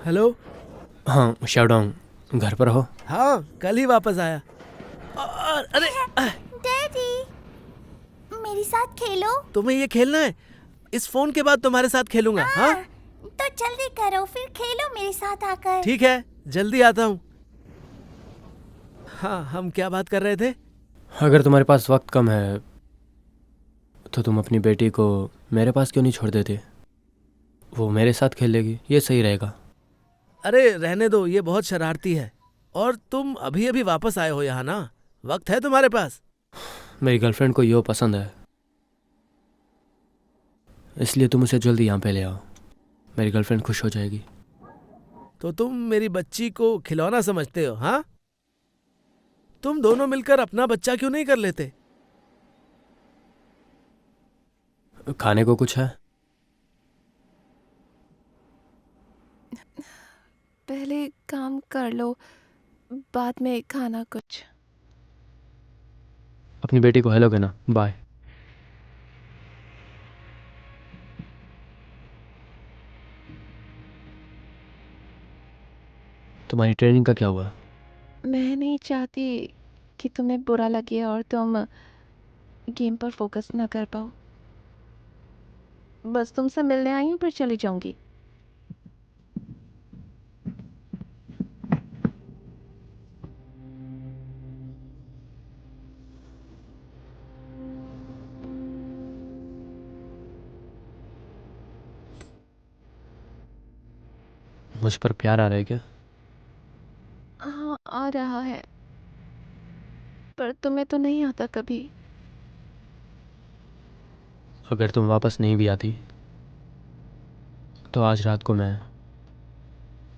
Hello. हाँ शाओडांग, घर पर हो? हाँ, कल ही वापस आया। और अरे डैडी, मेरे साथ खेलो। तुम्हें ये खेलना है? इस फोन के बाद तुम्हारे साथ खेलूंगा। हाँ तो जल्दी करो, फिर खेलो मेरे साथ आकर। ठीक है, जल्दी आता हूँ। हाँ, हम क्या बात कर रहे थे? अगर तुम्हारे पास वक्त कम है तो तुम अपनी बेटी को मेरे पास क्यों नहीं छोड़ देते? वो मेरे साथ खेल लेगी, ये सही रहेगा। अरे रहने दो, ये बहुत शरारती है। और तुम अभी अभी वापस आए हो यहाँ ना, वक्त है तुम्हारे पास? मेरी गर्लफ्रेंड को यो पसंद है, इसलिए तुम उसे जल्दी यहाँ पे ले आओ। मेरी गर्लफ्रेंड खुश हो जाएगी। तो तुम मेरी बच्ची को खिलौना समझते हो? हाँ, तुम दोनों मिलकर अपना बच्चा क्यों नहीं कर लेते? खाने को कुछ है? पहले काम कर लो, बाद में खाना कुछ। अपनी बेटी को हेलो कहना। बाय। तुम्हारी ट्रेनिंग का क्या हुआ? मैं नहीं चाहती कि तुम्हें बुरा लगे और तुम गेम पर फोकस ना कर पाओ। बस तुमसे मिलने आई हूँ, फिर चली जाऊंगी। मुझ पर प्यार आ रहा है क्या? हाँ, आ रहा है, पर तुम्हें तो नहीं आता कभी। अगर तुम वापस नहीं भी आती तो आज रात को मैं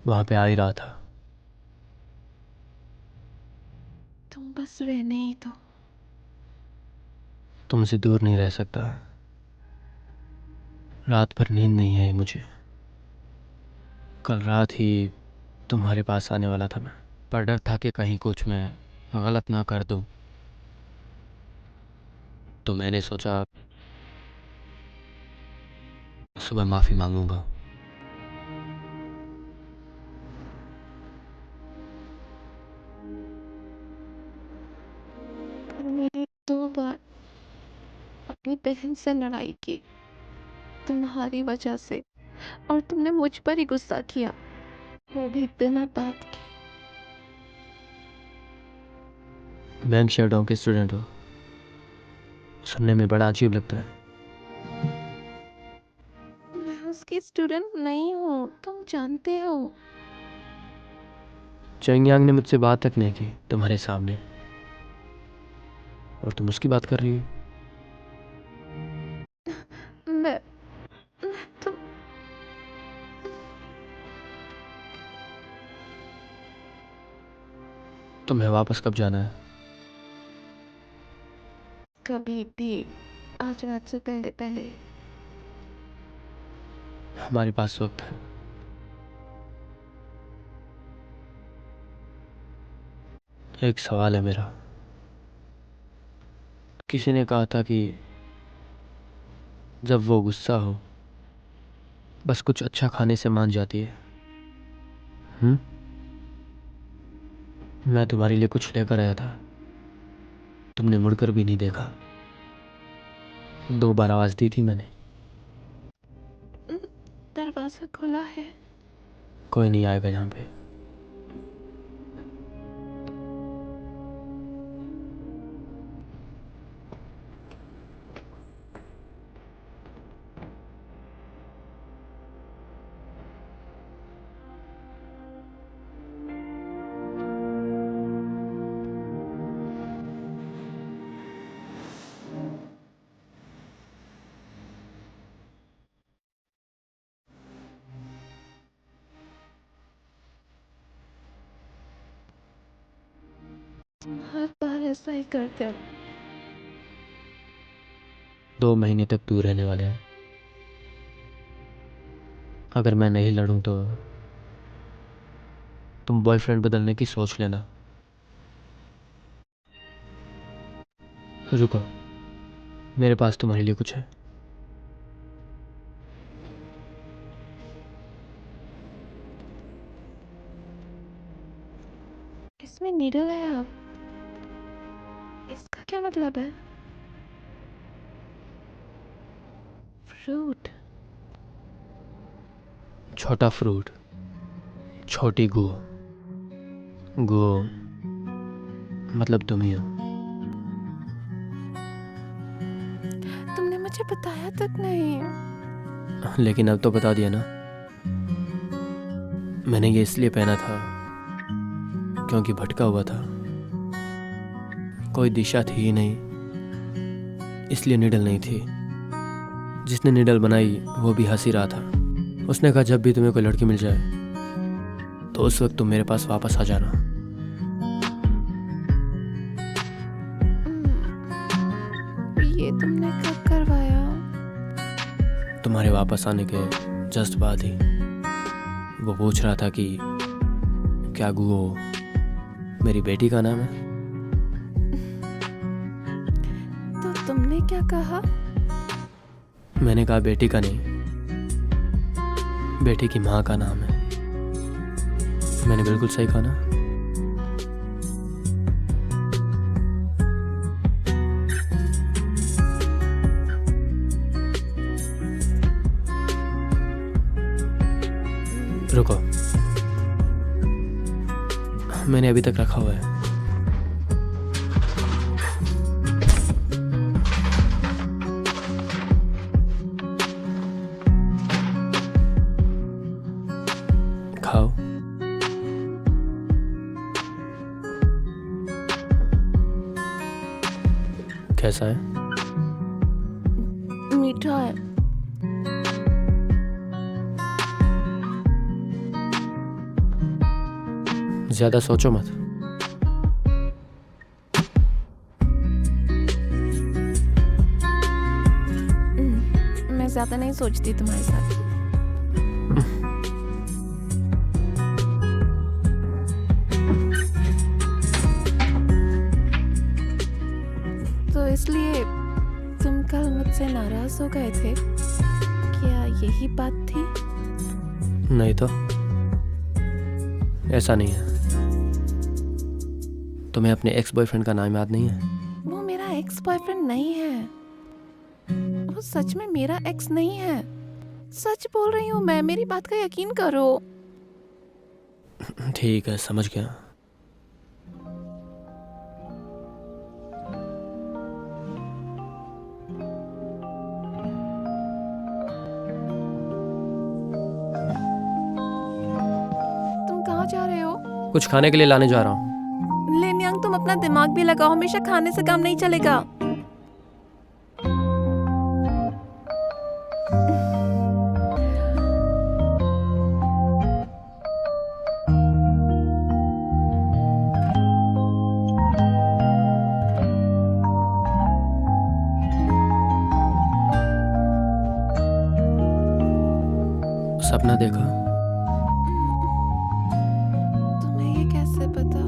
वहाँ पे आ ही रहा था। तुम बस रहने ही दो। तुमसे दूर नहीं रह सकता। रात भर नींद नहीं आई मुझे। कल रात ही तुम्हारे पास आने वाला था मैं, पर डर था कि कहीं कुछ मैं गलत ना कर दूं। तो मैंने सोचा सुबह माफ़ी मांगूंगा। मैंने 2 बार अपनी बहन से लड़ाई की तुम्हारी वजह से, और तुमने मुझ पर ही गुस्सा किया, वो भी बिना बात के। बैंक शेयरडाउन के स्टूडेंट हो, सुनने में बड़ा अजीब लगता है। मैं उसकी स्टूडेंट नहीं हूँ, तुम जानते हो। चंगयांग ने मुझसे बात तक नहीं की तुम्हारे सामने, और तुम उसकी बात कर रही हो। मैं तुम तुम्हें वापस कब जाना है? कभी भी, आज रात से पहले पहले। हमारे पास वक्त है। एक सवाल है मेरा। किसी ने कहा था कि जब वो गुस्सा हो बस कुछ अच्छा खाने से मान जाती है। मैं तुम्हारे लिए कुछ लेकर आया था, तुमने मुड़कर भी नहीं देखा। 2 बार आवाज दी थी मैंने। दरवाजा खुला है। कोई नहीं आएगा यहाँ पे। तुम हर बार ऐसा ही करते हो। 2 महीने तक दूर रहने वाले हैं। अगर मैं नहीं लड़ूं तो तुम बॉयफ्रेंड बदलने की सोच लेना। रुको, मेरे पास तुम्हारे लिए कुछ है। इसमें नीडल है अब, इसका क्या मतलब है? फ्रूट। छोटा फ्रूट, छोटी गो। गो मतलब तुम ही हो। तुमने मुझे बताया तक नहीं। लेकिन अब तो बता दिया ना। मैंने ये इसलिए पहना था क्योंकि भटका हुआ था, कोई दिशा थी ही नहीं, इसलिए निडल नहीं थी। जिसने निडल बनाई वो भी हंसी रहा था। उसने कहा जब भी तुम्हें कोई लड़की मिल जाए तो उस वक्त तुम मेरे पास वापस आ जाना। ये तुमने कब करवाया? तुम्हारे वापस आने के जस्ट बाद ही। वो पूछ रहा था कि क्या गुओ मेरी बेटी का नाम है। तो तुमने क्या कहा? मैंने कहा बेटी का नहीं, बेटी की माँ का नाम है। मैंने बिल्कुल सही कहा ना? रुको, मैंने अभी तक रखा हुआ है। खाओ। कैसा है? मीठा है। ज्यादा सोचो मत। मैं ज्यादा नहीं सोचती तुम्हारे साथ। तो इसलिए तुम कल मुझसे नाराज हो गए थे? क्या यही बात थी? नहीं तो, ऐसा नहीं है। तुम्हें अपने एक्स बॉयफ्रेंड का नाम याद नहीं है? वो मेरा एक्स बॉयफ्रेंड नहीं है। वो सच में मेरा एक्स नहीं है। सच बोल रही हूँ मैं, मेरी बात का यकीन करो। ठीक है, समझ गया। तुम कहाँ जा रहे हो? कुछ खाने के लिए लाने जा रहा हूँ। लेनियांग, तुम अपना दिमाग भी लगाओ, हमेशा खाने से काम नहीं चलेगा। सपना देखा? तुम्हें ये कैसे पता?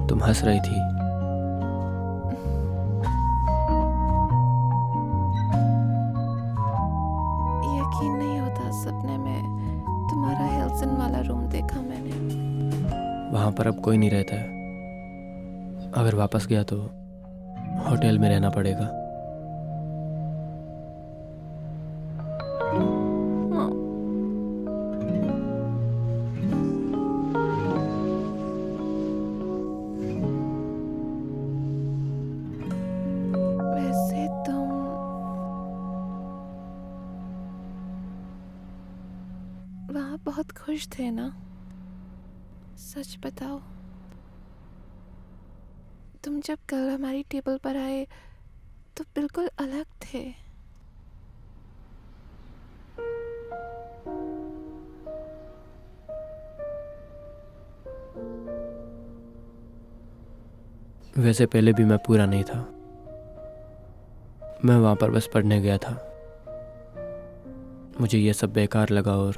तुम हंस रही थी। यकीन नहीं होता, सपने में तुम्हारा हेल्सन वाला रूम देखा मैंने। वहां पर अब कोई नहीं रहता है। अगर वापस गया तो होटल में रहना पड़ेगा। हाँ। वैसे तुम वहाँ बहुत खुश थे ना? सच बताओ, तुम जब कल हमारी टेबल पर आए तो बिल्कुल अलग थे। वैसे पहले भी मैं पूरा नहीं था। मैं वहां पर बस पढ़ने गया था। मुझे ये सब बेकार लगा और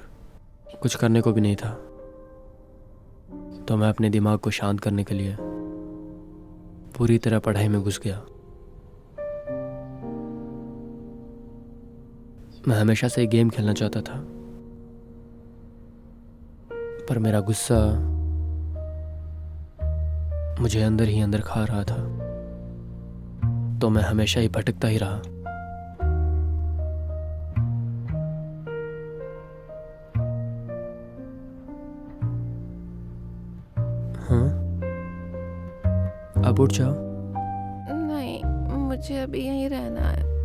कुछ करने को भी नहीं था। तो मैं अपने दिमाग को शांत करने के लिए पूरी तरह पढ़ाई में घुस गया। मैं हमेशा से गेम खेलना चाहता था, पर मेरा गुस्सा मुझे अंदर ही अंदर खा रहा था, तो मैं हमेशा ही भटकता ही रहा। हाँ, अब उठ जाओ। नहीं, मुझे अभी यहीं रहना है।